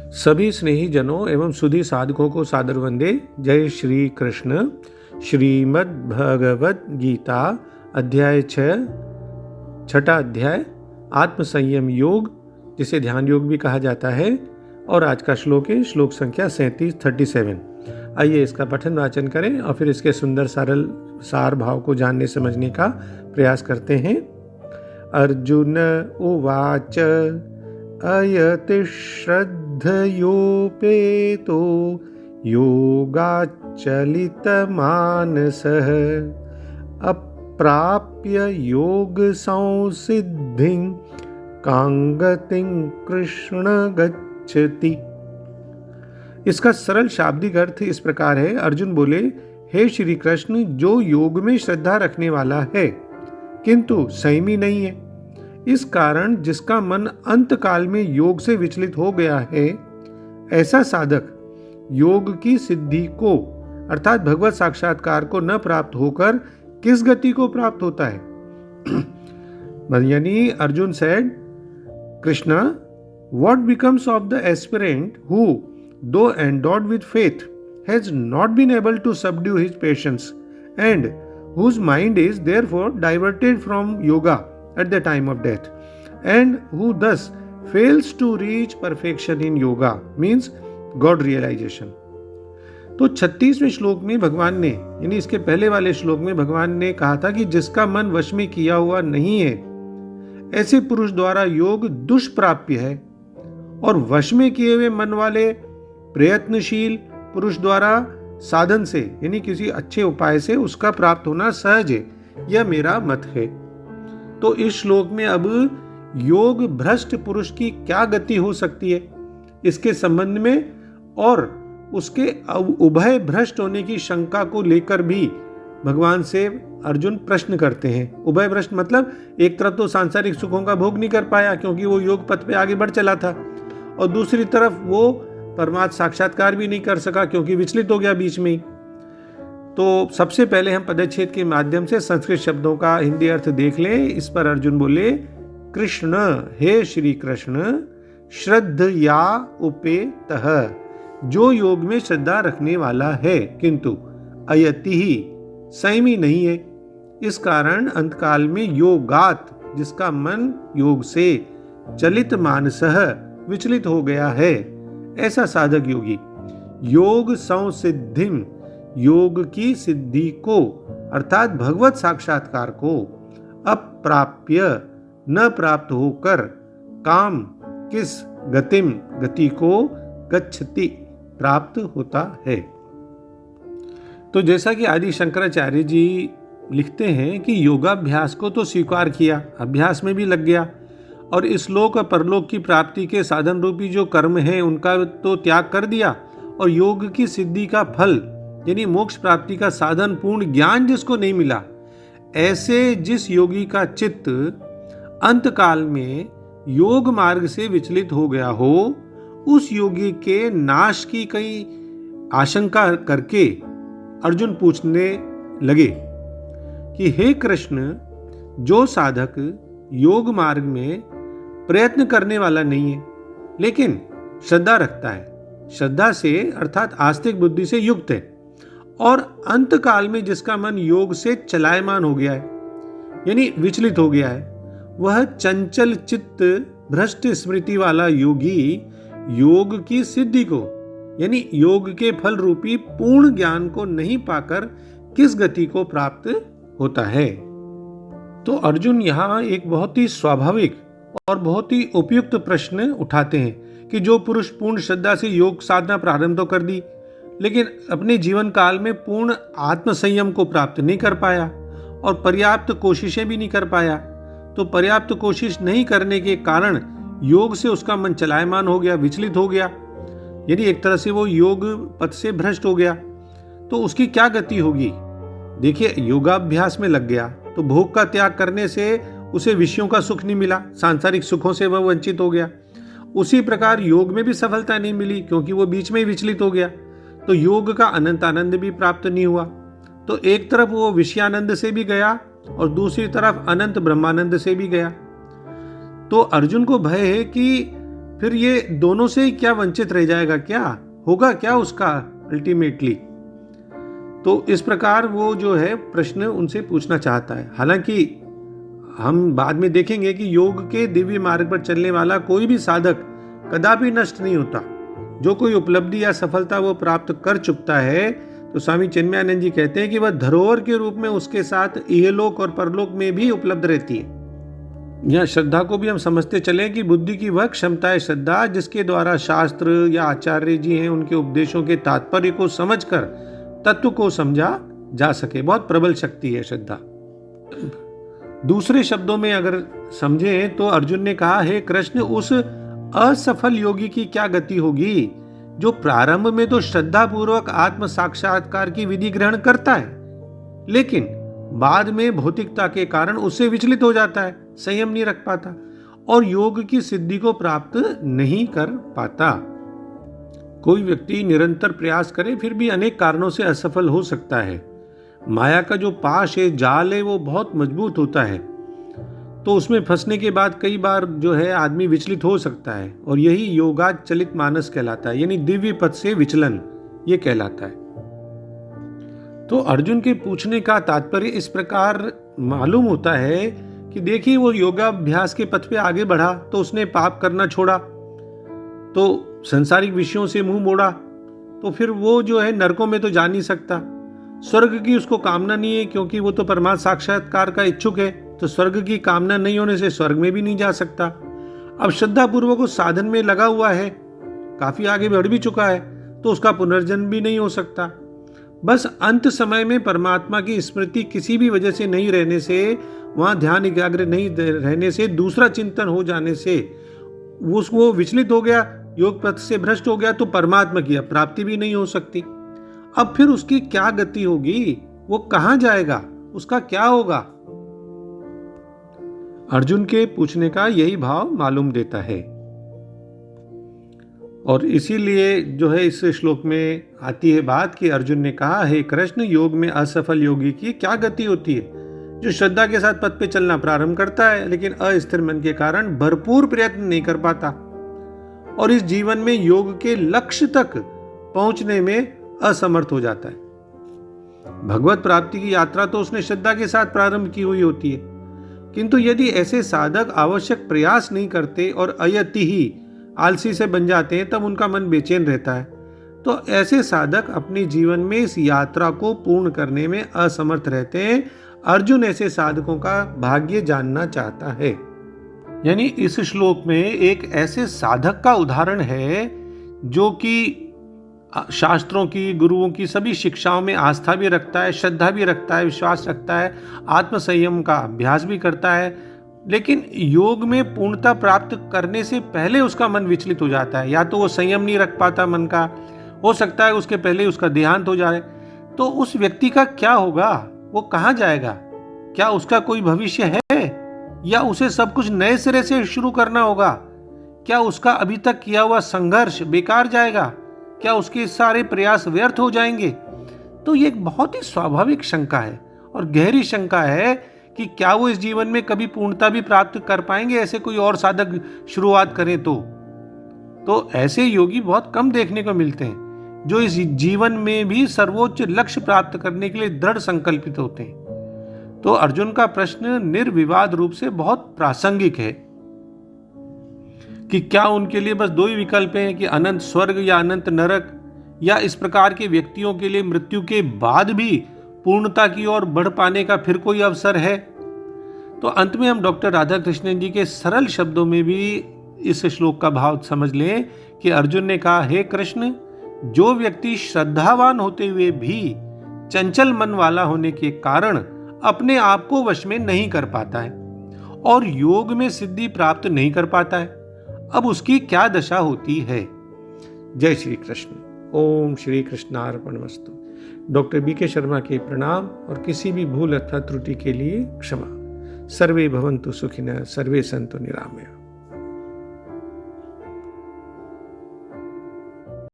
सभी स्नेही जनों एवं सुधी साधकों को सादर वंदे। जय श्री कृष्ण। श्रीमद् भगवद गीता अध्याय 6, छठा अध्याय आत्मसंयम योग, जिसे ध्यान योग भी कहा जाता है। और आज का श्लोक है श्लोक संख्या 37। आइए इसका पठन वाचन करें और फिर इसके सुंदर सरल सार भाव को जानने समझने का प्रयास करते हैं। अर्जुन उवाच अयति श्रद्धयोपेतो योगाचलितमानसः अप्राप्य योग संसिद्धिं कांगतिं कृष्ण गच्छति। इसका सरल शाब्दिक अर्थ इस प्रकार है। अर्जुन बोले, हे श्री कृष्ण, जो योग में श्रद्धा रखने वाला है किंतु संयमी नहीं है, इस कारण जिसका मन अंत काल में योग से विचलित हो गया है, ऐसा साधक योग की सिद्धि को अर्थात भगवत साक्षात्कार को न प्राप्त होकर किस गति को प्राप्त होता है। यानी Arjun said, Krishna, what becomes of the aspirant who, though endowed with faith, has not been able to subdue his passions and whose mind is therefore diverted from yoga at the time of death, and who thus fails to reach perfection in yoga, means God realization। तो 36वें श्लोक में भगवान ने, यानी इसके पहले वाले श्लोक में भगवान ने कहा था कि जिसका मन वश में किया हुआ नहीं है, ऐसे पुरुष द्वारा योग दुष्प्राप्य है, और वश में किए हुए मन वाले प्रयत्नशील पुरुष द्वारा साधन से, यानी किसी अच्छे उपाय से उसका प्राप्त होना सहज है। यह मेरा मत है। तो इस श्लोक में अब योग भ्रष्ट पुरुष की क्या गति हो सकती है, इसके संबंध में और उसके उभय भ्रष्ट होने की शंका को लेकर भी भगवान से अर्जुन प्रश्न करते हैं। उभय भ्रष्ट मतलब एक तरफ तो सांसारिक सुखों का भोग नहीं कर पाया क्योंकि वो योग पथ पे आगे बढ़ चला था, और दूसरी तरफ वो परमात्म साक्षात्कार भी नहीं कर सका क्योंकि विचलित हो गया बीच में ही। तो सबसे पहले हम पदच्छेद के माध्यम से संस्कृत शब्दों का हिंदी अर्थ देख लें। इस पर अर्जुन बोले, कृष्ण, हे श्री कृष्ण, श्रद्धया उपेतः, जो योग में श्रद्धा रखने वाला है किंतु अयति ही, संयमी नहीं है, इस कारण अंतकाल में योगात, जिसका मन योग से चलित मानसः, विचलित हो गया है, ऐसा साधक योगी योग संसिद्धिम, योग की सिद्धि को अर्थात भगवत साक्षात्कार को अप्राप्य, न प्राप्त होकर, काम किस गतिम, गति को, गच्छति, प्राप्त होता है। तो जैसा कि आदि शंकराचार्य जी लिखते हैं कि योगाभ्यास को तो स्वीकार किया, अभ्यास में भी लग गया, और इस लोक और परलोक की प्राप्ति के साधन रूपी जो कर्म है उनका तो त्याग कर दिया, और योग की सिद्धि का फल यानी मोक्ष प्राप्ति का साधन पूर्ण ज्ञान जिसको नहीं मिला, ऐसे जिस योगी का चित्त अंत काल में योग मार्ग से विचलित हो गया हो, उस योगी के नाश की कई आशंका करके अर्जुन पूछने लगे कि हे कृष्ण, जो साधक योग मार्ग में प्रयत्न करने वाला नहीं है लेकिन श्रद्धा रखता है, श्रद्धा से अर्थात आस्तिक बुद्धि से युक्त है, और अंत काल में जिसका मन योग से चलायमान हो गया है यानी विचलित हो गया है, वह चंचल चित्त भ्रष्ट स्मृति वाला योगी योग की सिद्धि को यानी योग के फल रूपी पूर्ण ज्ञान को नहीं पाकर किस गति को प्राप्त होता है। तो अर्जुन यहाँ एक बहुत ही स्वाभाविक और बहुत ही उपयुक्त प्रश्न उठाते हैं कि जो पुरुष पूर्ण श्रद्धा से योग साधना प्रारंभ तो कर दी, लेकिन अपने जीवन काल में पूर्ण आत्मसंयम को प्राप्त नहीं कर पाया और पर्याप्त कोशिशें भी नहीं कर पाया, तो पर्याप्त कोशिश नहीं करने के कारण योग से उसका मन चलायमान हो गया, विचलित हो गया, यानी एक तरह से वो योग पथ से भ्रष्ट हो गया। तो उसकी क्या गति होगी? देखिए, योगाभ्यास में लग गया तो भोग का त्याग करने से उसे विषयों का सुख नहीं मिला, सांसारिक सुखों से वह वंचित हो गया। उसी प्रकार योग में भी सफलता नहीं मिली क्योंकि वो बीच में ही विचलित हो गया, तो योग का अनंत आनंद भी प्राप्त नहीं हुआ। तो एक तरफ वो विषयानंद से भी गया और दूसरी तरफ अनंत ब्रह्मानंद से भी गया। तो अर्जुन को भय है कि फिर ये दोनों से ही क्या वंचित रह जाएगा, क्या होगा क्या उसका अल्टीमेटली। तो इस प्रकार वो जो है प्रश्न उनसे पूछना चाहता है। हालांकि हम बाद में देखेंगे कि योग के दिव्य मार्ग पर चलने वाला कोई भी साधक कदापि नष्ट नहीं होता। जो कोई उपलब्धि या सफलता वो प्राप्त कर चुकता है, तो स्वामी चिन्मयानंद जी कहते हैं कि वह धरोहर के रूप में उसके साथ इहलोक और परलोक में भी उपलब्ध रहती है। यह श्रद्धा को भी हम समझते चलें कि बुद्धि की वह क्षमता है श्रद्धा, जिसके द्वारा शास्त्र या आचार्य जी हैं उनके उपदेशों के तात्पर्य को समझकर तत्व को समझा जा सके। बहुत प्रबल शक्ति है श्रद्धा। दूसरे शब्दों में अगर समझें तो अर्जुन ने कहा, हे कृष्ण, उस असफल योगी की क्या गति होगी जो प्रारंभ में तो श्रद्धा पूर्वक आत्म साक्षात्कार की विधि ग्रहण करता है, लेकिन बाद में भौतिकता के कारण उससे विचलित हो जाता है, संयम नहीं रख पाता और योग की सिद्धि को प्राप्त नहीं कर पाता। कोई व्यक्ति निरंतर प्रयास करे फिर भी अनेक कारणों से असफल हो सकता है। माया का जो पाश है, जाल है, वो बहुत मजबूत होता है, तो उसमें फंसने के बाद कई बार जो है आदमी विचलित हो सकता है, और यही योगाचलित मानस कहलाता है, यानी दिव्य पथ से विचलन ये कहलाता है। तो अर्जुन के पूछने का तात्पर्य इस प्रकार मालूम होता है कि देखिए, वो योगाभ्यास के पथ पे आगे बढ़ा तो उसने पाप करना छोड़ा, तो संसारिक विषयों से मुंह मोड़ा, तो फिर वो जो है नरकों में तो जा नहीं सकता। स्वर्ग की उसको कामना नहीं है क्योंकि वो तो परमात्मा साक्षात्कार का इच्छुक है, तो स्वर्ग की कामना नहीं होने से स्वर्ग में भी नहीं जा सकता। अब श्रद्धा पूर्वक उस साधन में लगा हुआ है, काफी आगे बढ़ भी चुका है, तो उसका पुनर्जन्म भी नहीं हो सकता। बस अंत समय में परमात्मा की स्मृति किसी भी वजह से नहीं रहने से, वहां ध्यान एकाग्र नहीं रहने से, दूसरा चिंतन हो जाने से वो विचलित हो गया, योग पथ से भ्रष्ट हो गया, तो परमात्मा की प्राप्ति भी नहीं हो सकती। अब फिर उसकी क्या गति होगी, वो कहां जाएगा, उसका क्या होगा। अर्जुन के पूछने का यही भाव मालूम देता है, और इसीलिए जो है इस श्लोक में आती है बात कि अर्जुन ने कहा, हे कृष्ण, योग में असफल योगी की क्या गति होती है, जो श्रद्धा के साथ पथ पे चलना प्रारंभ करता है लेकिन अस्थिर मन के कारण भरपूर प्रयत्न नहीं कर पाता और इस जीवन में योग के लक्ष्य तक पहुंचने में असमर्थ हो जाता है। भगवत प्राप्ति की यात्रा तो उसने श्रद्धा के साथ प्रारंभ की हुई होती है, किंतु यदि ऐसे साधक आवश्यक प्रयास नहीं करते और अयति ही आलसी से बन जाते हैं, तब उनका मन बेचैन रहता है। तो ऐसे साधक अपने जीवन में इस यात्रा को पूर्ण करने में असमर्थ रहते हैं। अर्जुन ऐसे साधकों का भाग्य जानना चाहता है। यानी इस श्लोक में एक ऐसे साधक का उदाहरण है जो कि शास्त्रों की, गुरुओं की सभी शिक्षाओं में आस्था भी रखता है, श्रद्धा भी रखता है, विश्वास रखता है, आत्मसंयम का अभ्यास भी करता है, लेकिन योग में पूर्णता प्राप्त करने से पहले उसका मन विचलित हो जाता है। या तो वो संयम नहीं रख पाता मन का, हो सकता है उसके पहले उसका देहांत हो जाए। तो उस व्यक्ति का क्या होगा, वो कहाँ जाएगा, क्या उसका कोई भविष्य है या उसे सब कुछ नए सिरे से शुरू करना होगा? क्या उसका अभी तक किया हुआ संघर्ष बेकार जाएगा? क्या उसके सारे प्रयास व्यर्थ हो जाएंगे? तो ये एक बहुत ही स्वाभाविक शंका है और गहरी शंका है कि क्या वो इस जीवन में कभी पूर्णता भी प्राप्त कर पाएंगे, ऐसे कोई और साधक शुरुआत करें तो ऐसे योगी बहुत कम देखने को मिलते हैं जो इस जीवन में भी सर्वोच्च लक्ष्य प्राप्त करने के लिए दृढ़ संकल्पित होते हैं। तो अर्जुन का प्रश्न निर्विवाद रूप से बहुत प्रासंगिक है कि क्या उनके लिए बस दो ही विकल्प हैं कि अनंत स्वर्ग या अनंत नरक, या इस प्रकार के व्यक्तियों के लिए मृत्यु के बाद भी पूर्णता की ओर बढ़ पाने का फिर कोई अवसर है? तो अंत में हम डॉक्टर राधा कृष्णन जी के सरल शब्दों में भी इस श्लोक का भाव समझ लें कि अर्जुन ने कहा, हे कृष्ण, जो व्यक्ति श्रद्धावान होते हुए भी चंचल मन वाला होने के कारण अपने आप को वश में नहीं कर पाता है और योग में सिद्धि प्राप्त नहीं कर पाता है, अब उसकी क्या दशा होती है। जय श्री कृष्ण। ओम श्री कृष्णार्पणमस्तु। डॉक्टर बी के शर्मा के प्रणाम और किसी भी भूल अथवा त्रुटि के लिए क्षमा। सर्वे भवन्तु सुखिनः, सर्वे सन्तु निरामया।